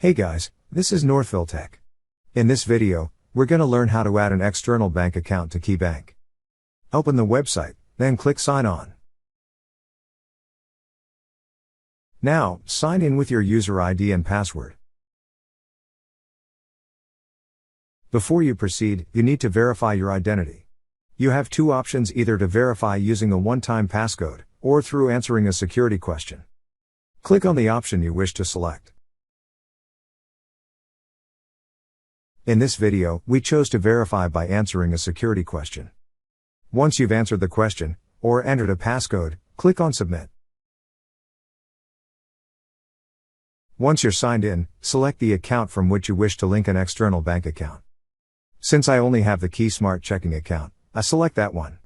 Hey guys, this is Northville Tech. In this video, we're going to learn how to add an external bank account to KeyBank. Open the website, then click Sign On. Now, sign in with your user ID and password. Before you proceed, you need to verify your identity. You have two options: either to verify using a one-time passcode, or through answering a security question. Click on the option you wish to select. In this video, we chose to verify by answering a security question. Once you've answered the question, or entered a passcode, click on Submit. Once you're signed in, select the account from which you wish to link an external bank account. Since I only have the KeySmart checking account, I select that one.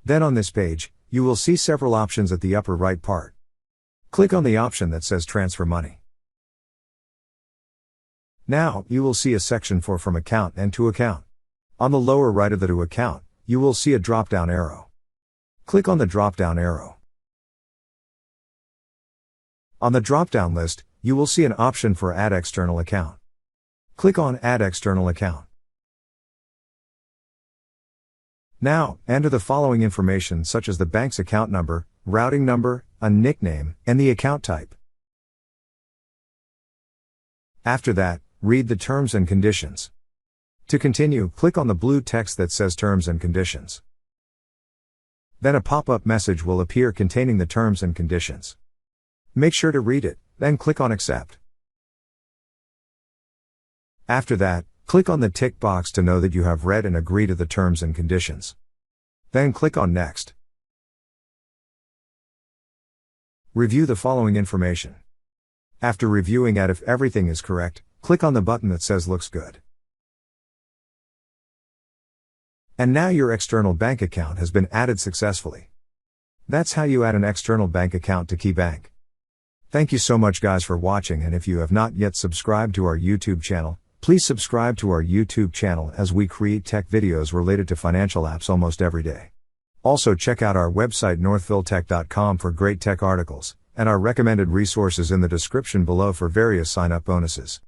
Then on this page, you will see several options at the upper right part. Click on the option that says Transfer Money. Now, you will see a section for From Account and To Account. On the lower right of the To Account, you will see a drop-down arrow. Click on the drop-down arrow. On the drop-down list, you will see an option for Add External Account. Click on Add External Account. Now, enter the following information such as the bank's account number, routing number, a nickname, and the account type. After that, read the terms and conditions. To continue, click on the blue text that says Terms and Conditions. Then a pop-up message will appear containing the terms and conditions. Make sure to read it, then click on Accept. After that, click on the tick box to know that you have read and agree to the terms and conditions. Then click on Next. Review the following information. After reviewing it, if everything is correct, click on the button that says Looks Good. And now your external bank account has been added successfully. That's how you add an external bank account to KeyBank. Thank you so much guys for watching, and if you have not yet subscribed to our YouTube channel, please subscribe to our YouTube channel as we create tech videos related to financial apps almost every day. Also check out our website northvilletech.com for great tech articles, and our recommended resources in the description below for various sign-up bonuses.